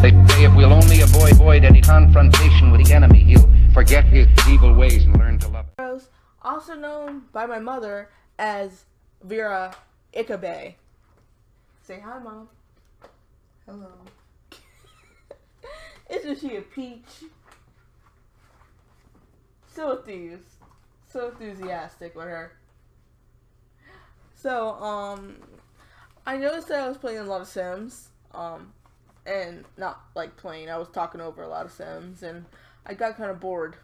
They say if we'll only avoid any confrontation with the enemy, he'll forget his evil ways and learn to love it. Also known by my mother as Vera Ikabe. Say hi, Mom. Hello. Isn't she a peach? So enthusiastic with her. So, I noticed that I was playing a lot of Sims, and not like playing, I was talking over a lot of Sims, and I got kind of bored.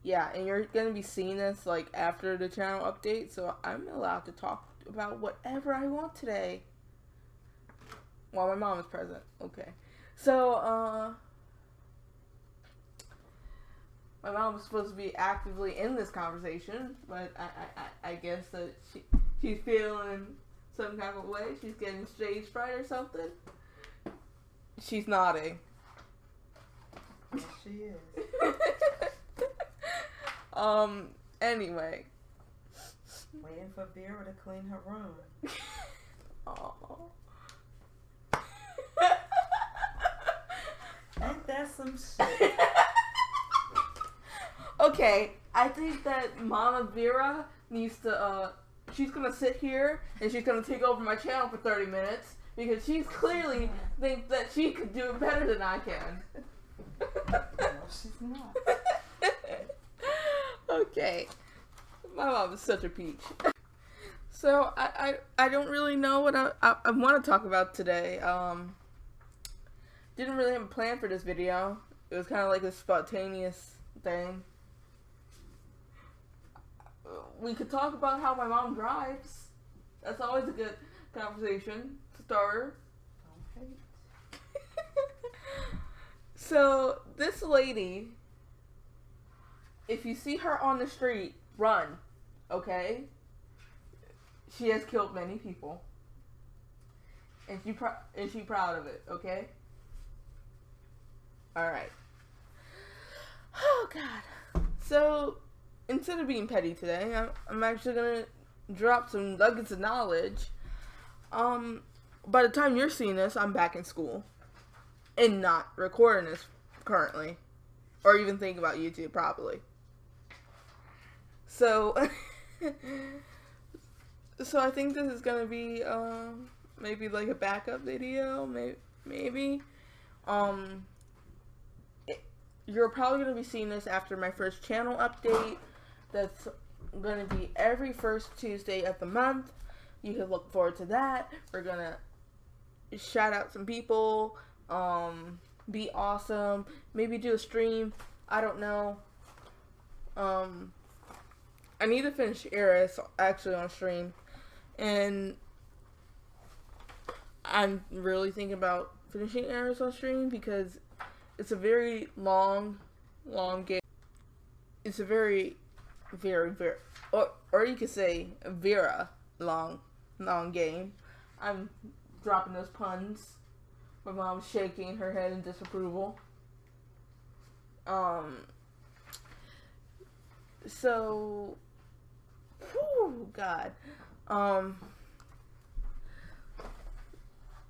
Yeah, and you're gonna be seeing this, like, after the channel update, so I'm allowed to talk about whatever I want today. While my mom is present. Okay. So, my mom was supposed to be actively in this conversation, but I guess that she's feeling some kind of way. She's getting stage fright or something. She's nodding. Yes, she is. Anyway. Waiting for Vera to clean her room. Oh. Ain't that some shit? Okay, I think that Mama Vera needs to, she's gonna sit here and she's gonna take over my channel for 30 minutes because she's clearly thinks that she could do it better than I can. No, she's not. Okay. My mom is such a peach. So, I don't really know what I want to talk about today. Didn't really have a plan for this video. It was kind of like a spontaneous thing. We could talk about how my mom drives. That's always a good conversation starter. Don't hate. So, this lady, if you see her on the street, run, okay? She has killed many people. And she's proud of it, okay? Alright. Oh, God. So, instead of being petty today, I'm actually going to drop some nuggets of knowledge. By the time you're seeing this, I'm back in school. And not recording this currently. Or even thinking about YouTube, probably. So, so I think this is going to be, maybe like a backup video, maybe. You're probably going to be seeing this after my first channel update. That's going to be every first Tuesday of the month. You can look forward to that. We're going to shout out some people, be awesome, maybe do a stream, I don't know. I need to finish Eris actually on stream, and I'm really thinking about finishing Eris on stream because it's a very long game. It's a very, or you could say Vera long game. I'm dropping those puns. My mom's shaking her head in disapproval. So, whew, God.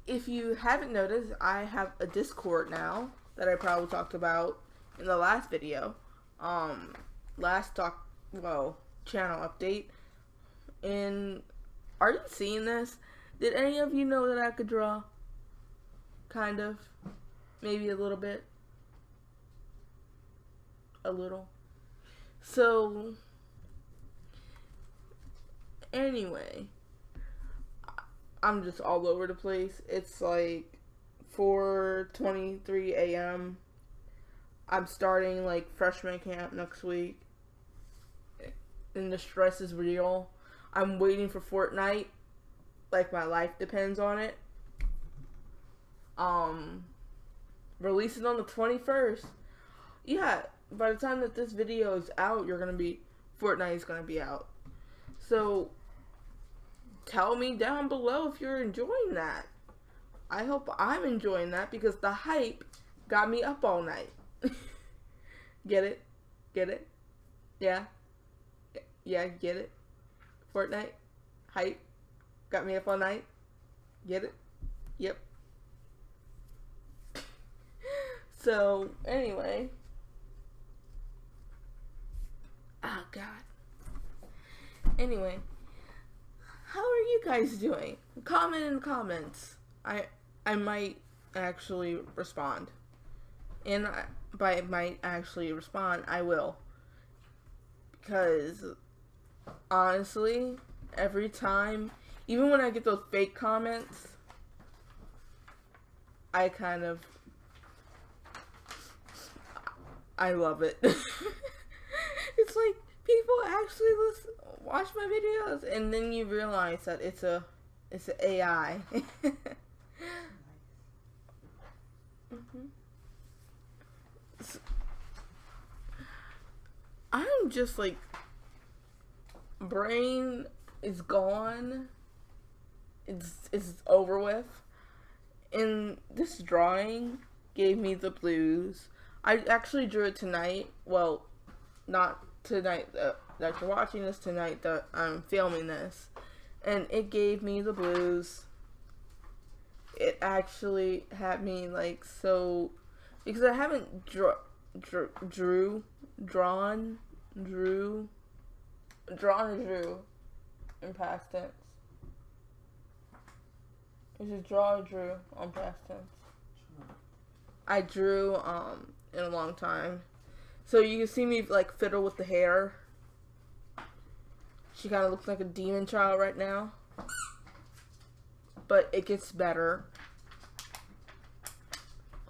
If you haven't noticed, I have a Discord now that I probably talked about in the last video. Channel update. And are you seeing this? Did any of you know that I could draw? Kind of. Maybe a little bit. A little. So, anyway, I'm just all over the place. It's like 4:23 a.m. I'm starting like freshman camp next week, and the stress is real. I'm waiting for Fortnite, like my life depends on it. Releasing on the 21st. Yeah, by the time that this video is out, Fortnite is gonna be out. So, tell me down below if you're enjoying that. I hope I'm enjoying that because the hype got me up all night. Get it? Get it? Yeah? Yeah, get it? Fortnite? Hype? Got me up all night? Get it? Yep. So, anyway. Oh, God. Anyway. How are you guys doing? Comment in the comments. I might actually respond. And by might actually respond, I will. Because, honestly, every time, even when I get those fake comments, I love it. It's like, people actually watch my videos, and then you realize that it's a AI. I'm just like, brain is gone. It's over with. And this drawing gave me the blues. I actually drew it tonight. Well, not tonight that you're watching this, tonight that I'm filming this. And it gave me the blues. It actually had me like so, because I haven't drawn in past tense. It's just draw or drew on past tense. I drew in a long time. So you can see me like fiddle with the hair. She kind of looks like a demon child right now. But it gets better.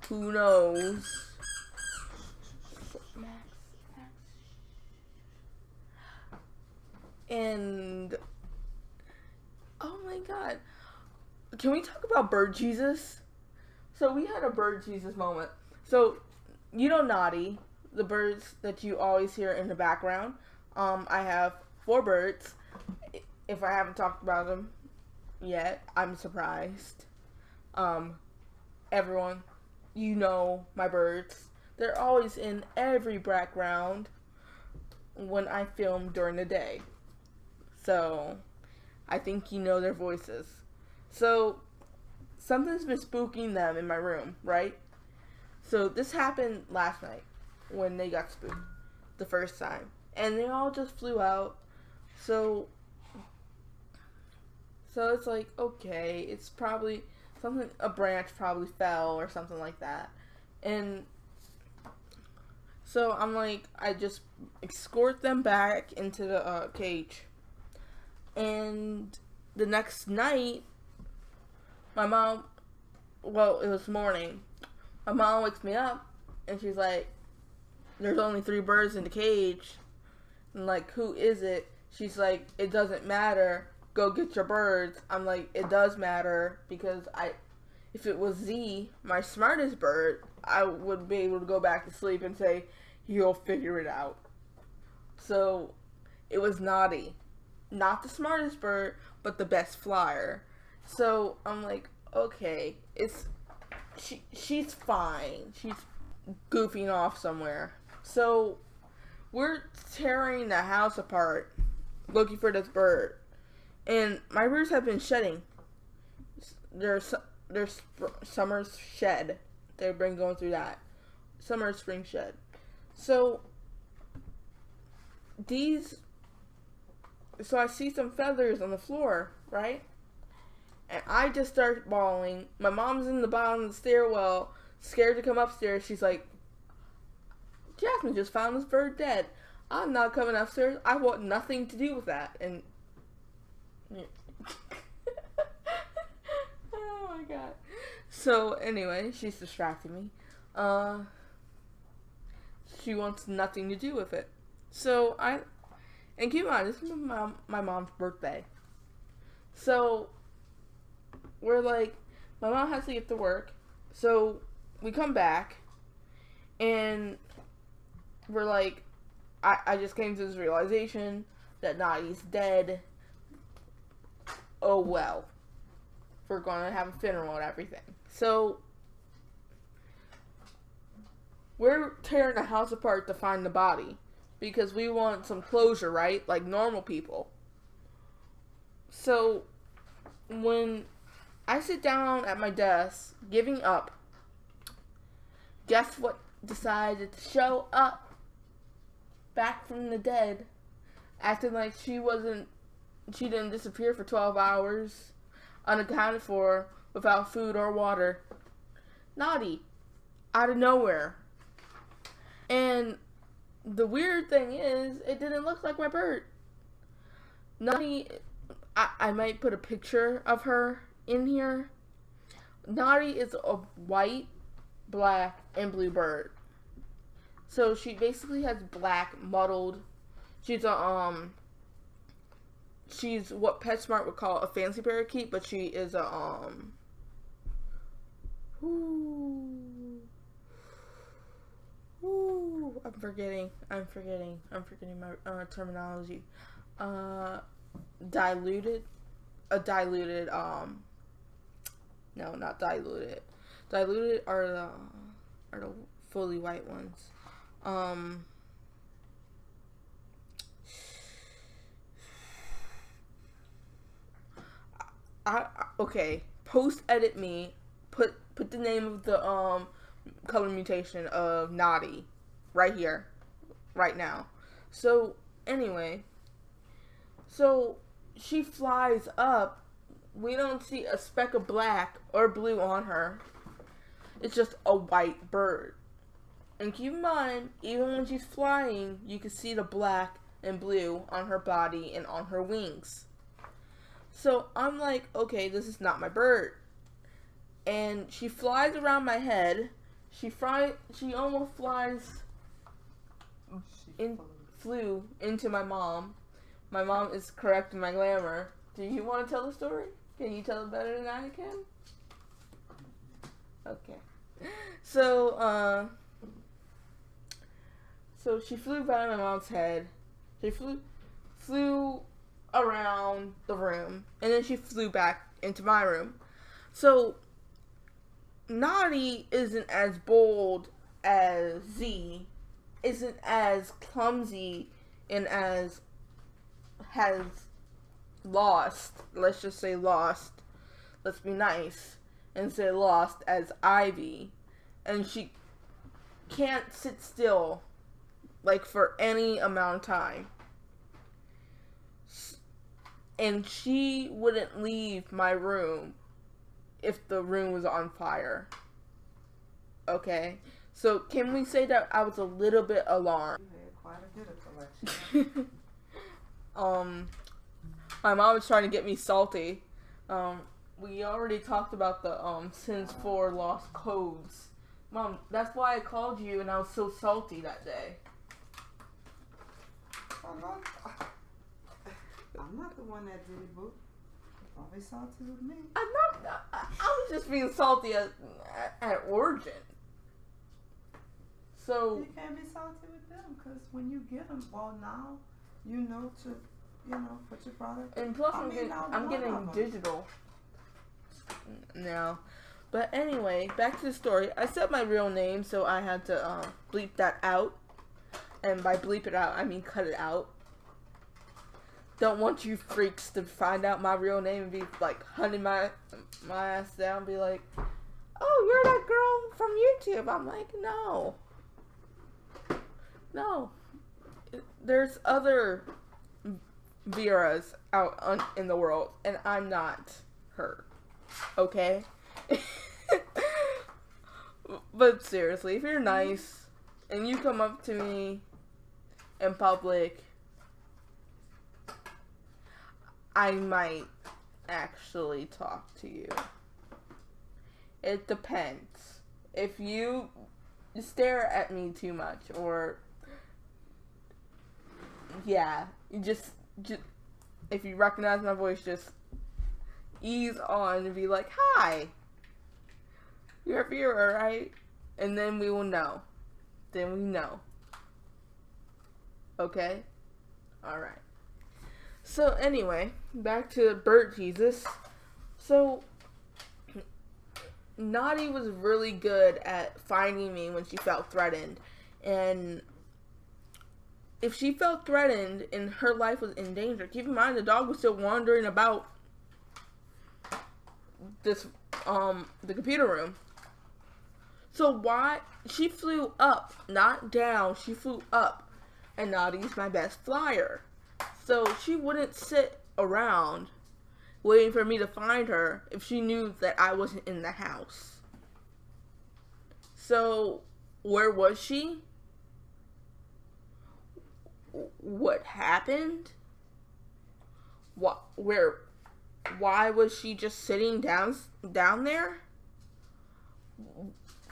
Who knows? And oh my god. Can we talk about bird Jesus? So we had a bird Jesus moment. So, you know Naughty, the birds that you always hear in the background. I have 4 birds. If I haven't talked about them yet, I'm surprised. Everyone, you know my birds. They're always in every background when I film during the day. So, I think you know their voices. So, something's been spooking them in my room, right? So, this happened last night when they got spooked the first time. And they all just flew out. So it's like, okay, it's probably something, a branch probably fell or something like that. And so I'm like, I just escort them back into the cage. And the next night, my mom, well, it was morning. My mom wakes me up, and she's like, there's only 3 birds in the cage. And like, who is it? She's like, it doesn't matter. Go get your birds. I'm like, it does matter, because if it was Z, my smartest bird, I would be able to go back to sleep and say, you'll figure it out. So, it was Naughty. Not the smartest bird, but the best flyer. So I'm like, okay, she's fine. She's goofing off somewhere. So we're tearing the house apart, looking for this bird, and my birds have been shedding. Their summer's shed. They've been going through that summer, spring shed. So I see some feathers on the floor, right? And I just start bawling. My mom's in the bottom of the stairwell, scared to come upstairs. She's like, Jasmine just found this bird dead. I'm not coming upstairs. I want nothing to do with that. And oh my god. So anyway, she's distracting me. She wants nothing to do with it. So and keep in mind, this is my mom's birthday. So we're like, my mom has to get to work. So we come back, and we're like, I just came to this realization that Naughty's dead. Oh well. We're gonna have a funeral and everything. So we're tearing the house apart to find the body, because we want some closure, right? Like normal people. So when I sit down at my desk, giving up, guess what decided to show up back from the dead, acting like she didn't disappear for 12 hours, unaccounted for, without food or water. Naughty. Out of nowhere. And the weird thing is, it didn't look like my bird. Naughty, I might put a picture of her in here. Naughty is a white, black, and blue bird. So she basically has black muddled. She's what PetSmart would call a fancy parakeet, but she is a I'm forgetting my terminology. Diluted, no, not diluted. Diluted are the fully white ones. Okay, post edit me, put the name of the color mutation of Naughty right here, right now. So anyway, so she flies up. We don't see a speck of black or blue on her. It's just a white bird. And keep in mind, even when she's flying, you can see the black and blue on her body and on her wings. So I'm like, okay, this is not my bird. And she flies around my head. She almost flew into my mom. My mom is correcting my glamour. Do you want to tell the story? Can you tell it better than I can? Okay. So she flew by my mom's head. She flew around the room, and then she flew back into my room. So Naughty isn't as bold as Z, isn't as clumsy, and has lost, let's just say lost, let's be nice, and say lost as Ivy. And she can't sit still, like, for any amount of time. And she wouldn't leave my room if the room was on fire. Okay? So, can we say that I was a little bit alarmed? You had quite a bit of collection. My mom was trying to get me salty. We already talked about the Sims 4 Lost Codes. Mom, that's why I called you and I was so salty that day. I'm not the one that did it, boo. Don't be salty with me. I was just being salty at origin. So You can't be salty with them, because when you get them, well, now you know to, put your product. And plus, I'm getting digital now. But anyway, back to the story. I said my real name, so I had to bleep that out. And by bleep it out, I mean cut it out. Don't want you freaks to find out my real name and be like hunting my ass down, and be like, "Oh, you're that girl from YouTube." I'm like, no. There's other Veras out in the world, and I'm not her. Okay? But seriously, if you're nice and you come up to me in public, I might actually talk to you. It depends. If you stare at me too much, or you just if you recognize my voice, just ease on and be like, "Hi, you're a viewer, right?" And then we will know. Then we know. Okay? Alright. So anyway, back to Bird Jesus. So Naughty was really good at finding me when she felt threatened. And if she felt threatened and her life was in danger, keep in mind the dog was still wandering about this the computer room. So why she flew up, not down, she flew up, and Nadi's my best flyer. So she wouldn't sit around waiting for me to find her if she knew that I wasn't in the house. So where was she? What happened? Why was she just sitting down there?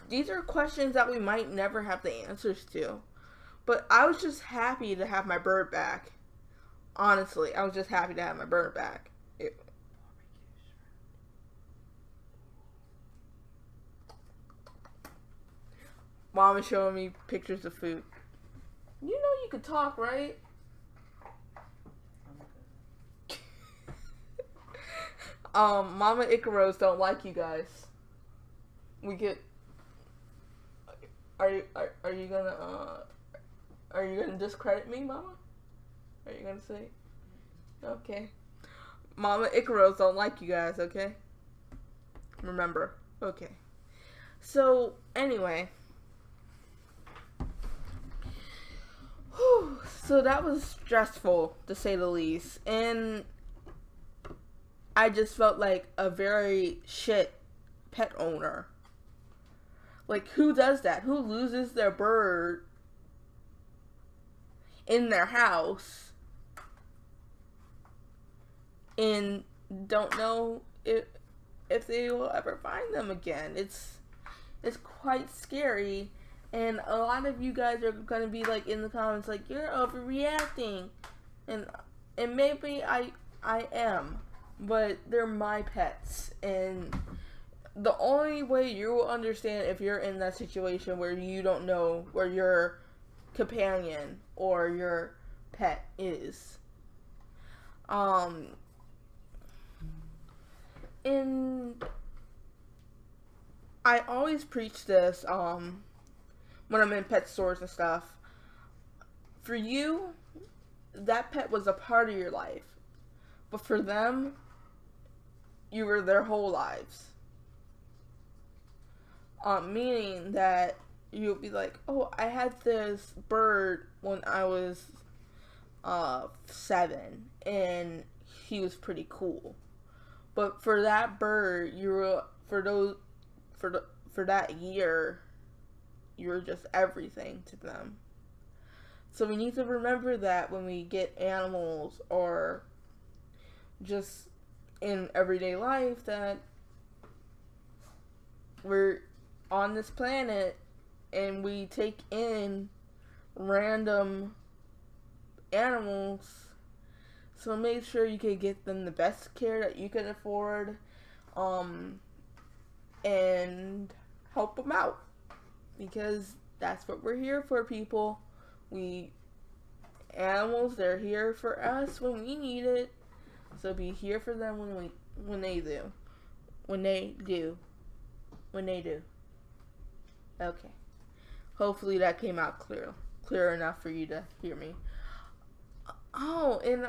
These are questions that we might never have the answers to. But I was just happy to have my bird back. Honestly, I was just happy to have my bird back. Mom is showing me pictures of food. You know you could talk, right? Mama Icaros don't like you guys. We get. Are you gonna discredit me, Mama? Are you gonna say? Okay. Mama Icaros don't like you guys, okay? Remember. Okay. So, anyway. Whew, so that was stressful, to say the least. And I just felt like a very shit pet owner. Like, who does that? Who loses their bird in their house and don't know if they will ever find them again? It's quite scary, and a lot of you guys are gonna be like in the comments like, you're overreacting, and maybe I am, but they're my pets, and the only way you will understand if you're in that situation where you don't know where your companion or your pet is. And I always preach this when I'm in pet stores and stuff. For you, that pet was a part of your life. But for them, you were their whole lives. Meaning that you'll be like, oh, I had this bird when I was 7, and he was pretty cool. But for that bird, for that year, you were just everything to them. So we need to remember that when we get animals or just in everyday life, that we're on this planet and we take in random animals. So make sure you can get them the best care that you can afford, and help them out, because that's what we're here for, people. Animals, they're here for us when we need it. So be here for them when they do. Okay. Hopefully that came out clear enough for you to hear me. Oh, and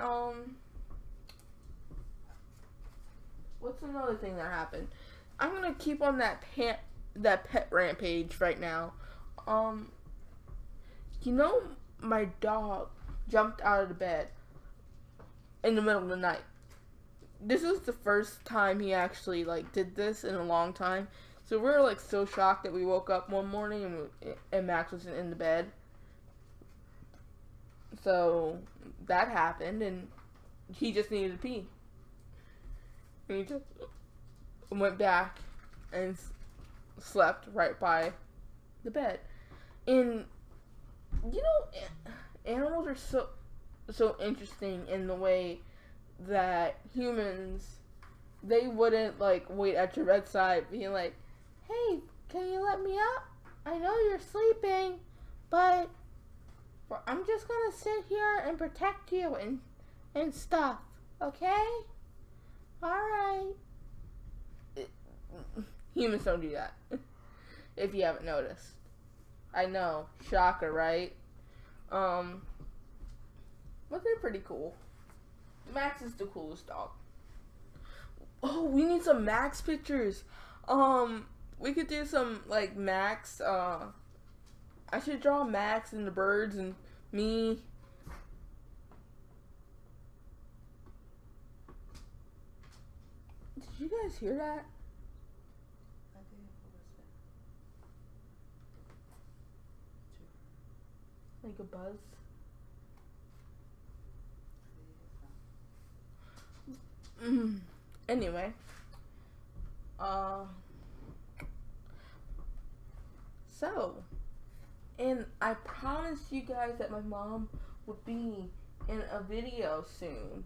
what's another thing that happened? I'm gonna keep on that pet rampage right now. You know, my dog jumped out of the bed in the middle of the night. This is the first time he actually did this in a long time. So we were so shocked that we woke up one morning and Max wasn't in the bed. So that happened, and he just needed to pee. And he just went back and slept right by the bed. And you know, animals are so interesting in the way that humans, they wouldn't wait at your bedside being like, hey, can you let me up? I know you're sleeping, but I'm just gonna sit here and protect you and stuff, okay? Alright. Humans don't do that, if you haven't noticed. I know, shocker, right? But they're pretty cool. Max is the coolest dog. Oh, we need some Max pictures. we could do some, like, Max, I should draw Max and the birds and me. Did you guys hear that? I did. What was Like a buzz? Anyway. So, and I promised you guys that my mom would be in a video soon.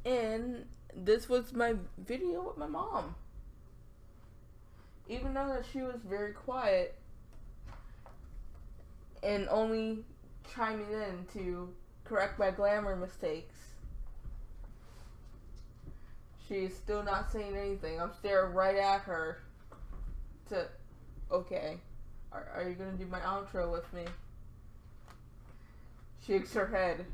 And this was my video with my mom. Even though that she was very quiet and only chiming in to correct my glamour mistakes, she's still not saying anything. I'm staring right at her to, okay, are you going to do my outro with me? She shakes her head.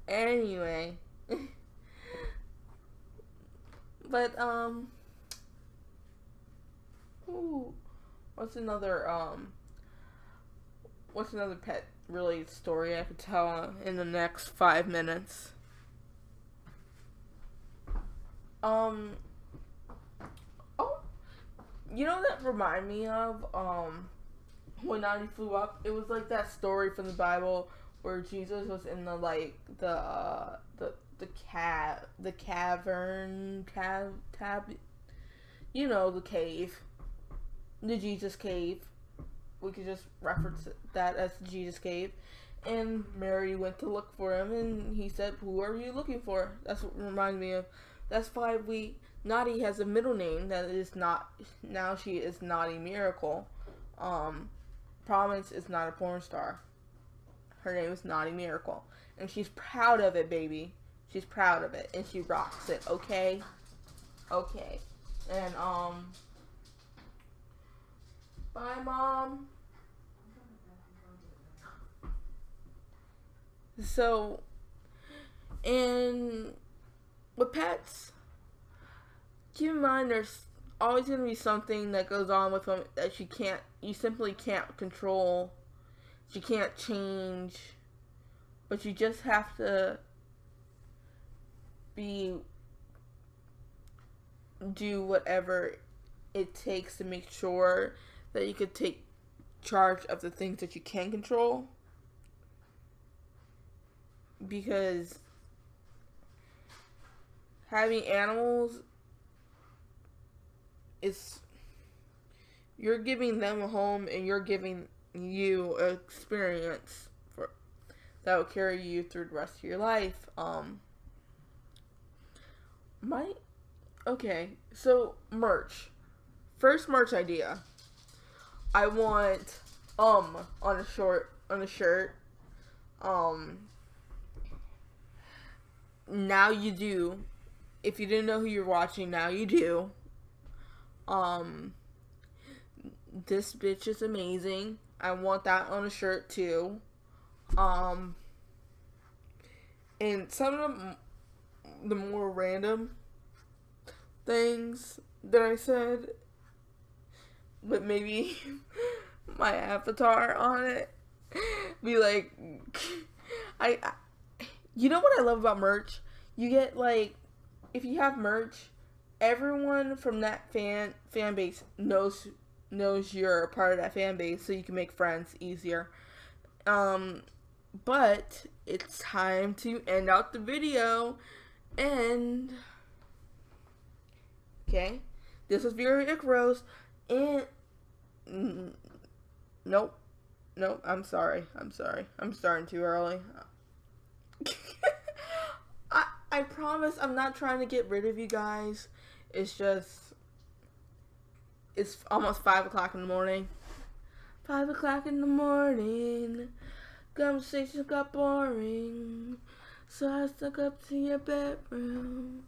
Anyway. But, ooh, what's another pet related story I could tell in the next 5 minutes? Oh, you know what that remind me of? When 90 flew up, it was like that story from the Bible where Jesus was in the, like, the cavern, you know, the cave, the Jesus cave. We could just reference that as the Jesus cave. And Mary went to look for him, and he said, "Who are you looking for?" That's what reminded me of. That's why Naughty has a middle name that is not, now she is Naughty Miracle. Promise is not a porn star. Her name is Naughty Miracle. And she's proud of it, baby. She's proud of it. And she rocks it, okay? Okay. And, bye, Mom. So, and with pets, keep in mind there's always going to be something that goes on with them that you simply can't control. You can't change, but you just have to do whatever it takes to make sure that you could take charge of the things that you can control. Because having animals you're giving them a home, and you're giving you an experience that will carry you through the rest of your life. Okay, so merch. First merch idea. I want on a shirt. Now you do. If you didn't know who you're watching, now you do. This bitch is amazing. I want that on a shirt too. And some of the more random things that I said, but maybe my avatar on it, be like, you know what I love about merch? You get, like, if you have merch, everyone from that fan base knows you're a part of that fan base, so you can make friends easier. But it's time to end out the video, and okay, this was Vera Ick Rose, and nope, I'm sorry, I'm starting too early. I promise I'm not trying to get rid of you guys. It's just, it's almost 5 o'clock in the morning. 5 o'clock in the morning. Conversations got boring. So I stuck up to your bedroom.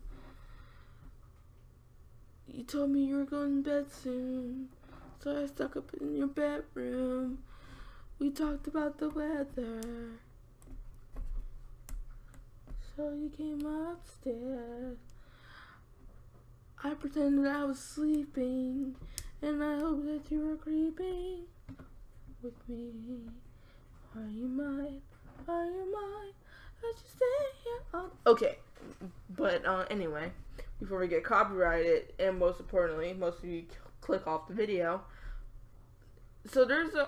You told me you were going to bed soon. So I stuck up in your bedroom. We talked about the weather. So you came upstairs. pretended I was sleeping, and I hope that you were creeping with me. Are you mine? Are you mine? I just stay here on. Okay, but anyway, before we get copyrighted, and most importantly, most of you click off the video. So there's a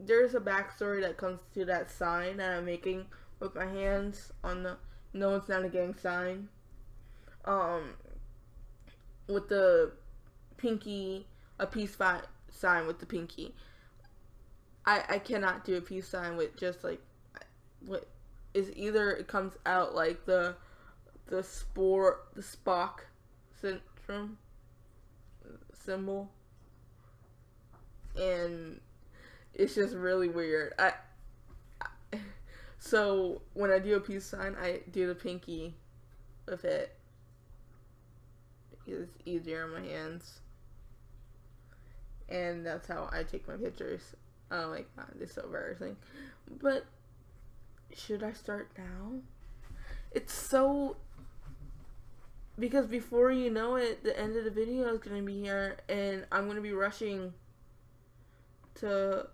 backstory that comes to that sign that I'm making with my hands on the "No, it's not a gang" sign. With the pinky, a peace sign with the pinky. I cannot do a peace sign with just like what is either it comes out like the Spock syndrome symbol, and it's just really weird. So when I do a peace sign, I do the pinky with it. It's easier on my hands, and that's how I take my pictures. Oh my god, this is so embarrassing. But should I start now? It's so, because before you know it, the end of the video is gonna be here, and I'm gonna be rushing to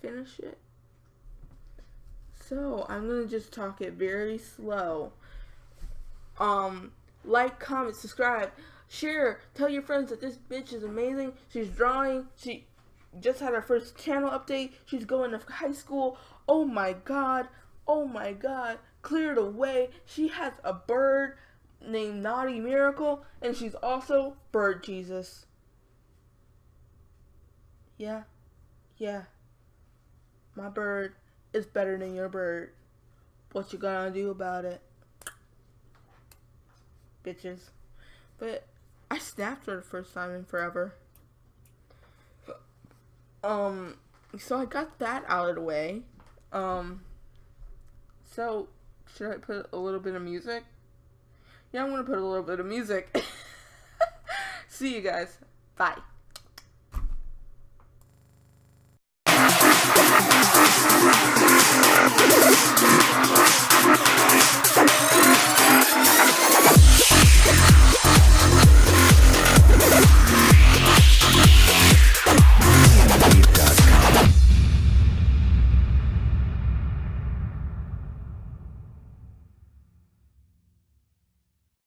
finish it. So I'm gonna just talk it very slow. Like, comment, subscribe, share, tell your friends that this bitch is amazing. She's drawing. She just had her first channel update. She's going to high school. Oh my god. Oh my god. Cleared away. She has a bird named Naughty Miracle, and she's also Bird Jesus. Yeah. Yeah. My bird is better than your bird. What you gonna do about it? Bitches. But I snapped for the first time in forever. So I got that out of the way. So should I put a little bit of music? Yeah, I'm gonna put a little bit of music. See you guys. Bye.